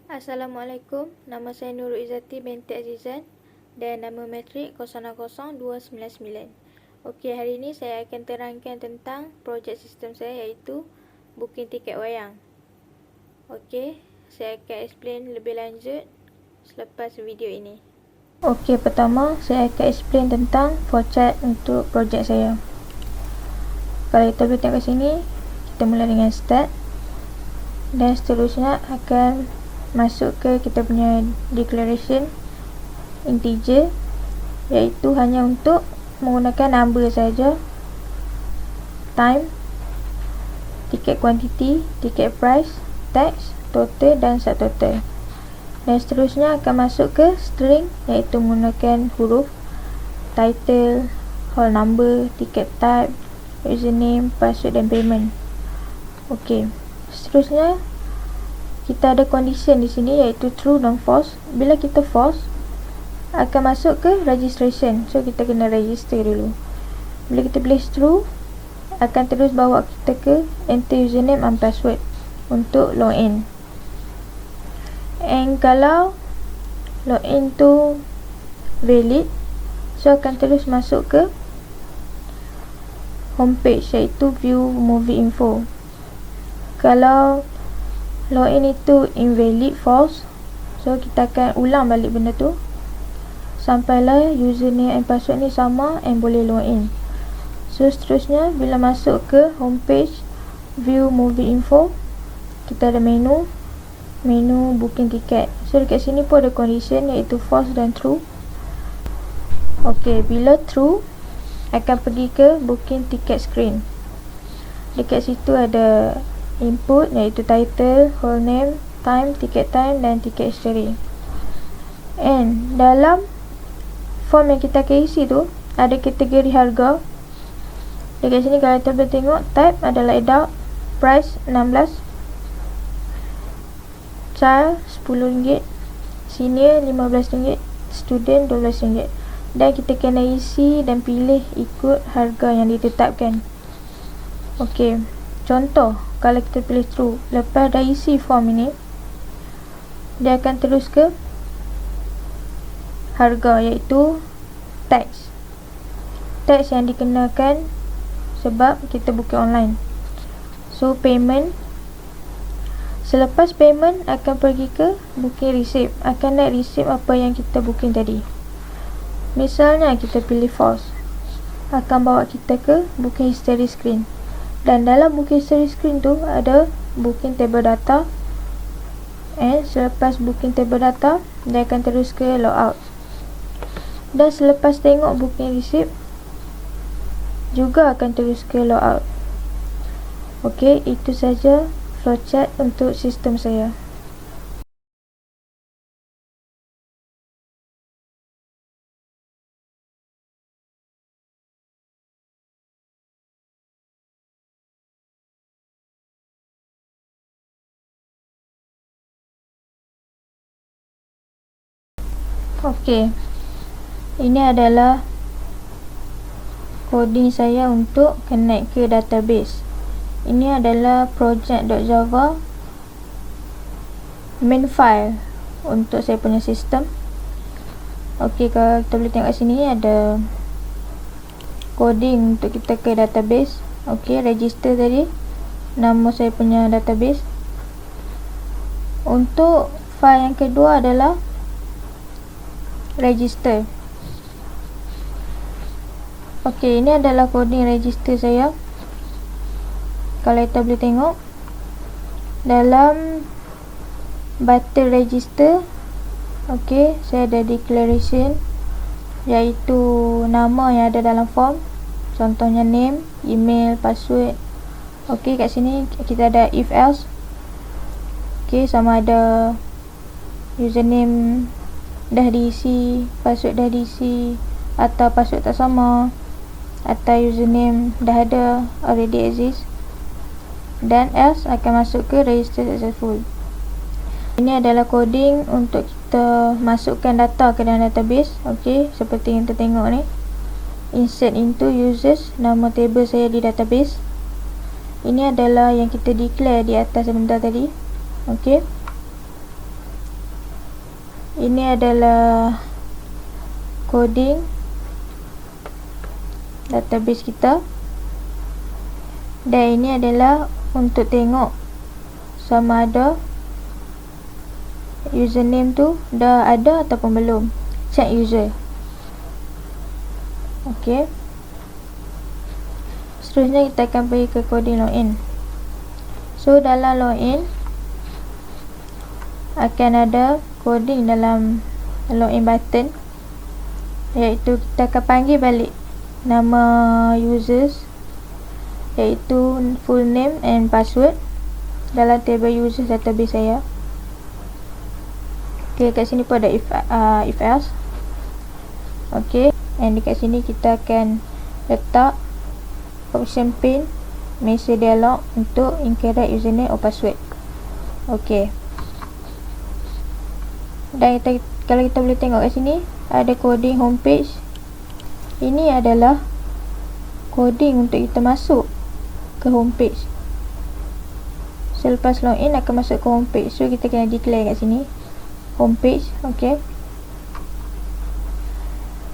Assalamualaikum, nama saya Nurul Izzati binti Azizan dan nama matrik 000299. Okey, hari ini saya akan terangkan tentang projek sistem saya iaitu booking tiket wayang. Okey, saya akan explain lebih lanjut selepas video ini. Okey, pertama saya akan explain tentang flowchart untuk projek saya. Kalau kita boleh tengok kat sini, kita mula dengan start dan seterusnya akan masuk ke kita punya declaration integer, iaitu hanya untuk menggunakan number saja, time, tiket quantity, tiket price, tax, total dan subtotal. Dan seterusnya akan masuk ke string, iaitu menggunakan huruf, title, whole number, tiket type, username, password dan payment. Okey, seterusnya kita ada condition di sini iaitu true dan false. Bila kita false, akan masuk ke registration. So kita kena register dulu. Bila kita pilih true, akan terus bawa kita ke enter username and password untuk login. And kalau login tu valid, so akan terus masuk ke homepage iaitu view movie info. Kalau login itu invalid, false, so kita akan ulang balik benda tu sampailah username and password ni sama and boleh login. So seterusnya bila masuk ke homepage view movie info, kita ada menu booking tiket. So dekat sini pun ada condition iaitu false dan true. Ok, bila true akan pergi ke booking ticket screen. Dekat situ ada input iaitu title, whole name, time, ticket time dan ticket history. And dalam form yang kita akan isi tu ada kategori harga. Dekat sini kalau kita boleh tengok, type adalah adult, price 16, child RM10, senior RM15, student RM12. Dan kita kena isi dan pilih ikut harga yang ditetapkan. Okey, contoh kalau kita pilih true, lepas dah isi form ini, dia akan terus ke harga iaitu tax yang dikenakan sebab kita booking online. So payment, selepas payment akan pergi ke booking receipt, akan naik receipt apa yang kita booking tadi. Misalnya kita pilih false, akan bawa kita ke booking history screen. Dan dalam booking history screen tu ada booking table data, and selepas booking table data dia akan terus ke logout. Dan selepas tengok booking receipt juga akan terus ke logout. Okey, itu saja flowchart untuk sistem saya. Okey, ini adalah coding saya untuk connect ke database. Ini adalah project.java main file untuk saya punya sistem. Okey, kalau kita boleh tengok sini ada coding untuk kita ke database. Okey, register tadi nama saya punya database. Untuk file yang kedua adalah register. Okey, ini adalah coding register saya. Kalau kita boleh tengok dalam button register, okey, saya ada declaration iaitu nama yang ada dalam form, contohnya name, email, password. Okey, kat sini kita ada if else. Okey, sama ada username dah diisi, password dah diisi, atau password tak sama, atau username dah ada, already exist, dan else akan masuk ke register successful. Ini adalah coding untuk kita masukkan data ke dalam database. Okey, seperti yang kita tengok ni, insert into users, nama table saya di database. Ini adalah yang kita declare di atas sebentar tadi. Okey, Ini adalah coding database kita, dan ini adalah untuk tengok sama ada username tu dah ada ataupun belum. Check user. ok, seterusnya kita akan pergi ke coding login. So dalam login akan ada coding dalam login button, iaitu kita akan panggil balik nama users, iaitu full name and password dalam table users database saya. ok, kat sini pun ada if else. ok, and dekat sini kita akan letak option pin message dialog untuk incorrect username or password. ok, dan kalau kita boleh tengok kat sini ada coding homepage. Ini adalah coding untuk kita masuk ke homepage. Selepas login akan masuk ke homepage, so kita kena declare kat sini homepage. ok,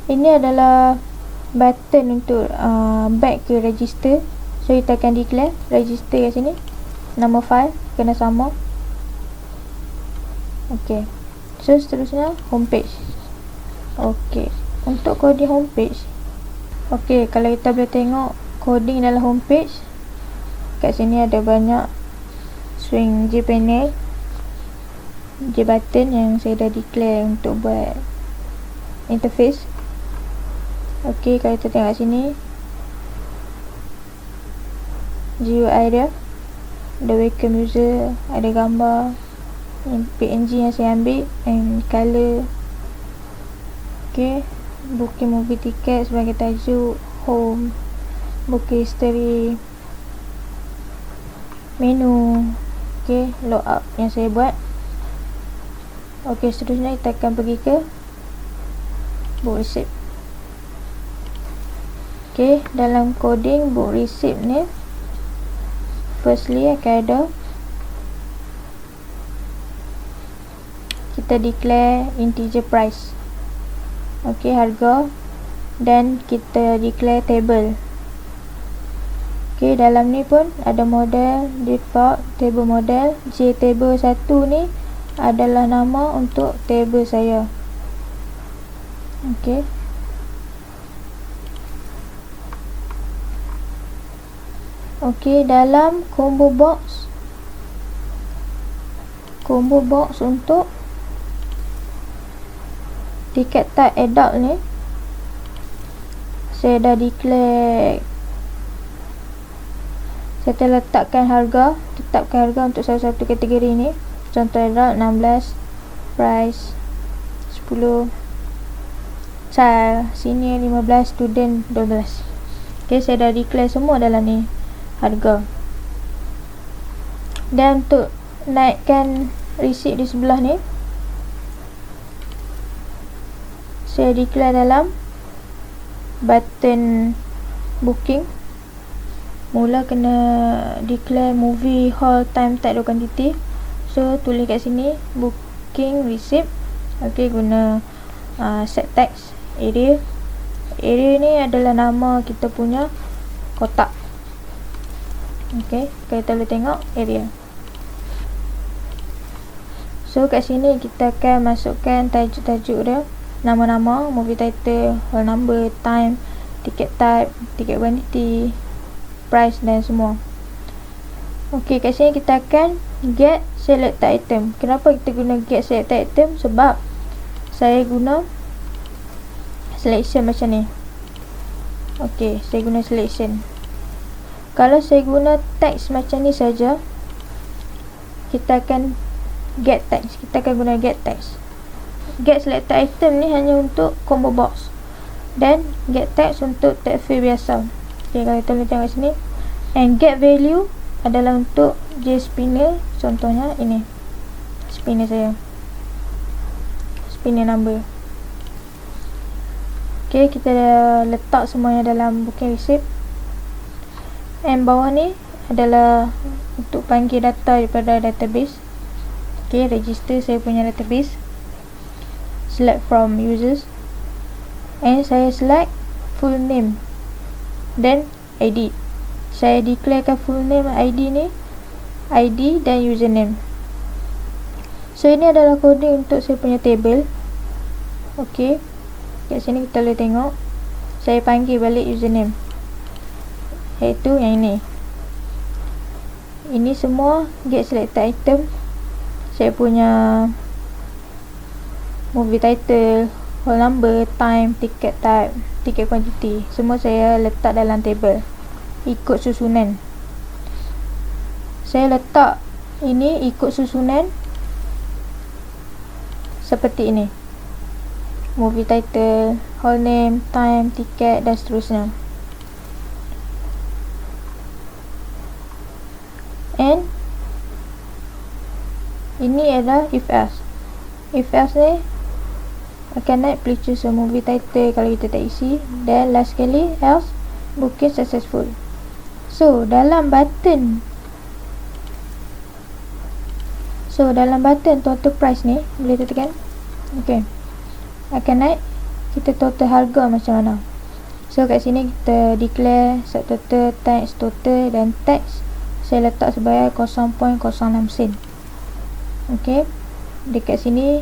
ini adalah button untuk back ke register, so kita akan declare register kat sini. Nama file kena sama. ok, so seterusnya homepage. ok, untuk coding homepage, ok, kalau kita boleh tengok coding dalam homepage, kat sini ada banyak swing jpanel, button yang saya dah declare untuk buat interface. ok, kalau kita tengok kat sini GUI dia ada welcome user, ada gambar PNG yang saya ambil and color. ok, booking movie ticket sebagai tajuk, home, booking history, menu. ok, logout yang saya buat. ok, seterusnya kita akan pergi ke book receipt. ok, dalam coding book receipt ni firstly akan ada kita declare integer price. ok, harga, dan kita declare table. ok, dalam ni pun ada model, default, table model. JTable 1 ni adalah nama untuk table saya. ok, ok, dalam combo box untuk tiket type adult ni saya dah declare, saya telah tetapkan harga untuk salah satu kategori ni. Contoh adult 16, price 10, child, senior 15, student 12. ok, saya dah declare semua dalam ni harga. Dan untuk naikkan receipt di sebelah ni, saya declare dalam button booking. Mula kena declare movie hall time tak ada quantity, so tulis kat sini booking receipt. ok, guna set text area ni adalah nama kita punya kotak. ok, kita boleh tengok area. so kat sini kita akan masukkan tajuk-tajuk dia, nama-nama, movie title, hall number, time, ticket type, ticket quantity, price dan semua. ok, kat sini kita akan get selected item. Kenapa kita guna get selected item? Sebab saya guna selection macam ni. ok, saya guna selection. Kalau saya guna text macam ni saja, kita akan get text. Kita akan guna get text. Get selected item ni hanya untuk combo box, dan get text untuk text field biasa. ok, kalau kita boleh tengok sini, and get value adalah untuk JSpinner. Contohnya ini spinner saya, spinner number. ok, kita dah letak semuanya dalam booking receipt. And bawah ni adalah untuk panggil data daripada database. ok, register saya punya database. select from users, and saya select full name, then edit. Saya declarekan full name ID ni, ID dan username. So ini adalah coding untuk saya punya table. Okey, kat sini kita boleh tengok saya panggil balik username, iaitu yang ini. Ini semua get selected item, saya punya movie title, whole number, time, ticket type, ticket quantity, semua saya letak dalam table ikut susunan. Saya letak ini ikut susunan seperti ini: movie title, whole name, time, ticket dan seterusnya. And ini adalah if else. If else ni akan naik please choose a movie title kalau kita tak isi, dan last sekali else booking successful. So dalam button total price ni boleh tekan. Okey, akan naik kita total harga macam mana. So kat sini kita declare subtotal, tax total, dan tax saya letak sebagai 0.06 sen. Okey, dekat sini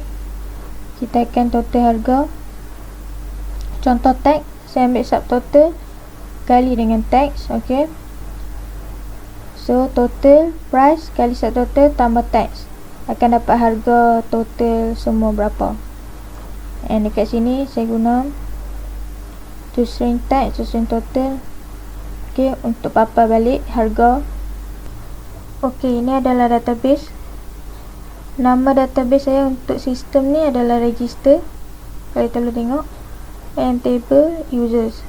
kita akan total harga. Contoh tax, saya ambil subtotal kali dengan tax. Okey, so total price kali subtotal tambah tax akan dapat harga total semua berapa. And dekat sini saya guna toString tax, toString total. Okey, untuk papa balik harga. Okey, ini adalah database. Nama database saya untuk sistem ni adalah register, kalau kita boleh tengok, and table users.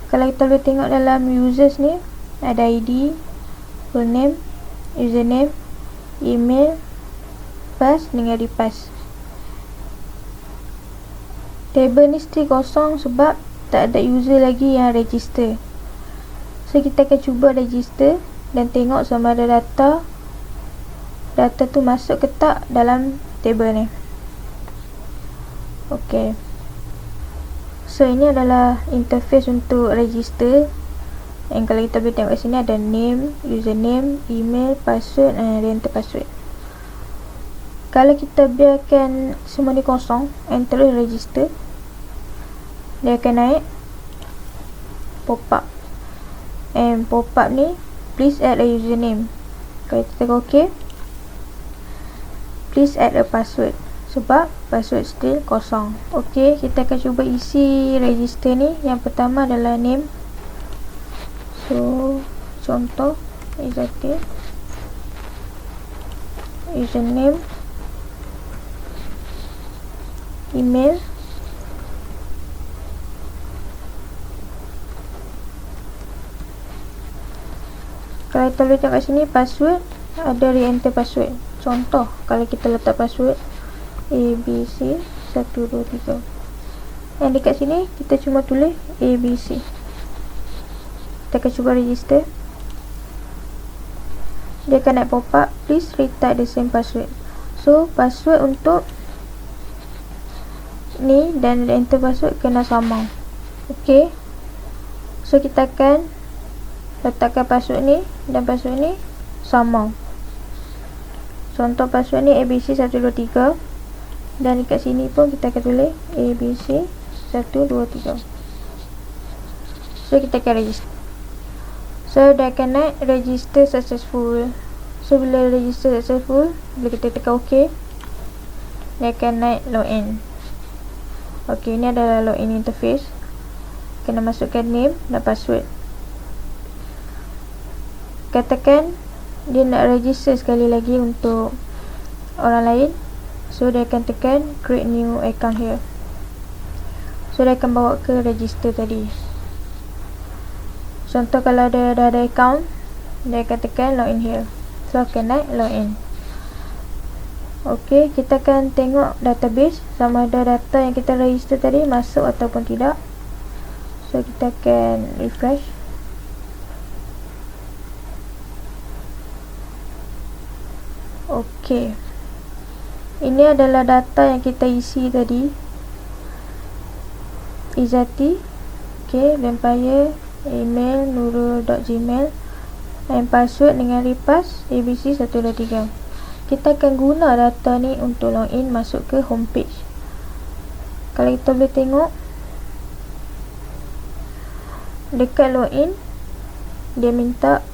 Kalau kita boleh tengok dalam users ni ada ID, full name, username, email, pass dengan repass. Table ni still kosong sebab tak ada user lagi yang register. So kita akan cuba register dan tengok sama ada data tu masuk ke tak dalam table ni. Okey, so ini adalah interface untuk register. And kalau kita boleh tengok kat sini ada name, username, email, password dan enter password. Kalau kita biarkan semua ni kosong and terus register, dia akan naik pop up. And pop up ni please add a username. Kalau kita tekan OK, please add a password, sebab password still kosong. Ok, kita akan cuba isi register ni. Yang pertama adalah name. So contoh Izzati, username, email, kalau kita boleh tengok kat sini password ada re-enter password. Contoh kalau kita letak password ABC 123, dan dekat sini kita cuma tulis ABC. Kita akan cuba register. Dia akan naik pop up please retype the same password. So password untuk ni dan enter password kena sama. Ok, so kita akan letakkan password ni dan password ni sama. Contoh password ni ABC 123, dan dekat sini pun kita akan tulis ABC 123. So kita akan register. So dia akan naik register successful. So bila register successful, bila kita tekan OK, dia akan naik login. Ok, ini adalah login interface. Kena masukkan name dan password. Katakan dia nak register sekali lagi untuk orang lain, so dia akan tekan create new account here. So dia akan bawa ke register tadi. Contoh kalau dia dah ada account, dia akan tekan login here. So akan naik login. Ok, kita akan tengok database sama ada data yang kita register tadi masuk ataupun tidak. So kita akan refresh. Ok, Ini adalah data yang kita isi tadi. Izzati, vampire, email nurul.gmail, dan password dengan repas abc123. Kita akan guna data ni untuk login masuk ke homepage. Kalau kita boleh tengok dekat login, dia minta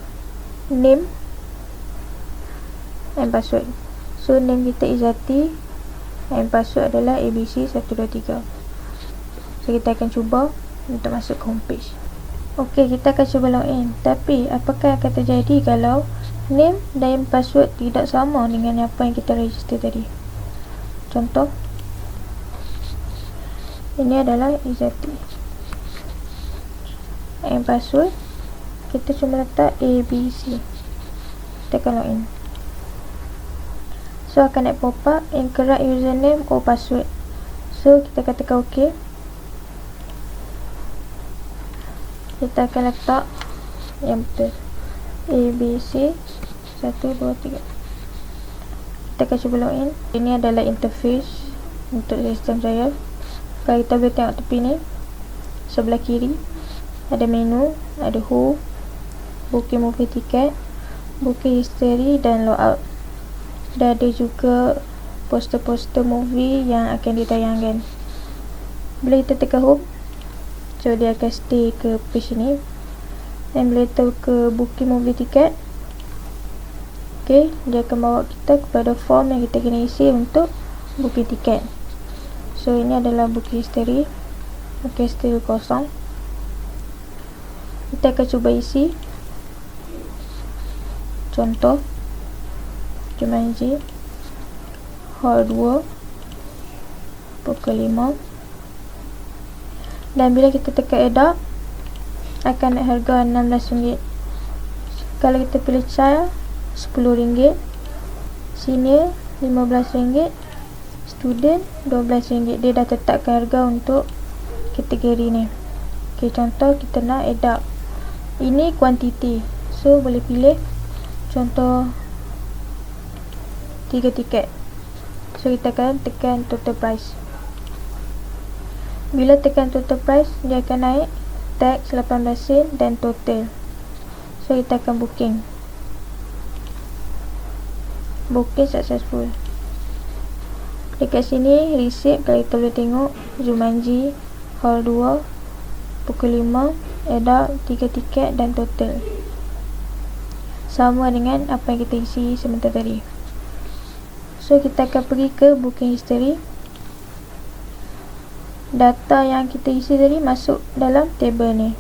name and password. So name kita Izzati and password adalah abc123. So kita akan cuba untuk masuk ke homepage. Okey, kita akan cuba login. Tapi apakah akan terjadi kalau name dan password tidak sama dengan apa yang kita register tadi? Contoh, ini adalah Izzati and password kita cuma letak ABC. Kita akan login. So akan naik pop up incorrect username or password. So kita katakan OK. Kita akan letak yang betul, ABC 1, 2, 3. Kita akan cuba login. Ini adalah interface untuk sistem saya. Kalau kita boleh tengok tepi ni, sebelah kiri ada menu, ada who, booking movie ticket, booking history dan logout. Dan ada juga poster-poster movie yang akan ditayangkan. Bila kita tekan home, so dia akan stay ke page ni. Dan bila kita ke booking movie ticket, dia akan bawa kita kepada form yang kita kena isi untuk booking tiket. So ini adalah booking history. Booking history kosong. Kita akan cuba isi. Contoh, Jumanji Hall 2 pukul 5. Dan bila kita tekan add akan naik harga RM16. Kalau kita pilih child RM10, senior RM15, student RM12. Dia dah tetapkan harga untuk kategori ni. Contoh kita nak add. Ini kuantiti, so boleh pilih contoh 3 tiket. So kita akan tekan total price. Bila tekan total price, dia akan naik tax 18 sen dan total. So kita akan booking successful. Dekat sini receipt, kalau kita boleh tengok Jumanji Hall 2 pukul 5, add 3 tiket dan total sama dengan apa yang kita isi sebentar tadi. So kita akan pergi ke booking history. Data yang kita isi tadi masuk dalam table ni.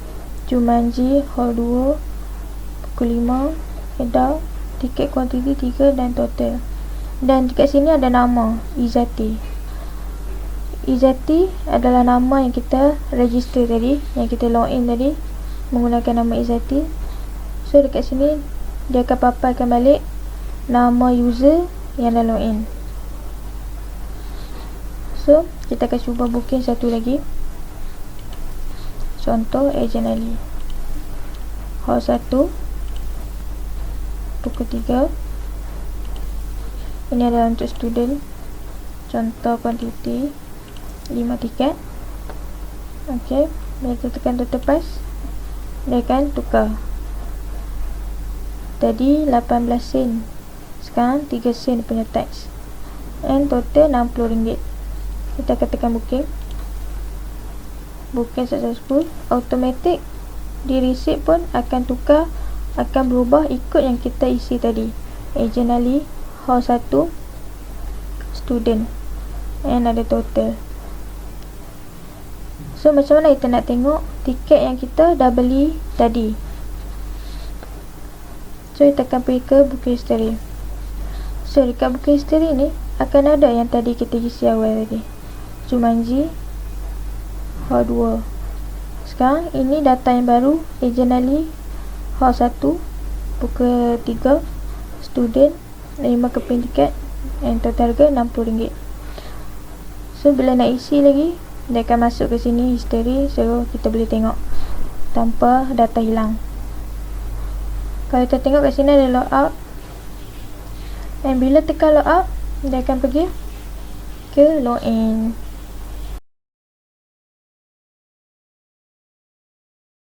Jumanji Hall 2 pukul 5, add tiket kuantiti 3 dan total. Dan dekat sini ada nama Izzati. Izzati adalah nama yang kita register tadi, yang kita login tadi menggunakan nama Izzati. So dekat sini dia akan paparkan balik nama user yang dah login. So kita akan cuba booking satu lagi. Contoh Ejen Ali Hall 1 pukul 3. Ini adalah untuk student. Contoh kuantiti 5 tiket. Ok, bila kita tekan total price, dia akan tukar. Tadi 18 sen, sekarang 3 sen punya tax. And total RM60. Kita akan tekan booking. Booking successful. Automatic di receipt pun akan tukar, akan berubah ikut yang kita isi tadi. Ejen Ali Hall 1 student, and ada total. So macam mana kita nak tengok tiket yang kita dah beli tadi? So kita akan pergi ke booking history. So dekat booking history ni akan ada yang tadi kita isi awal tadi, Jumanji Hall 2. Sekarang ini data yang baru, Ejen Ali Hall 1 pukul 3, student 5 keping tiket, and total harga RM60. So bila nak isi lagi, dia akan masuk ke sini history. So kita boleh tengok tanpa data hilang. Kalau kita tengok kat sini ada logout, dan bila tekan logout, dia akan pergi ke login.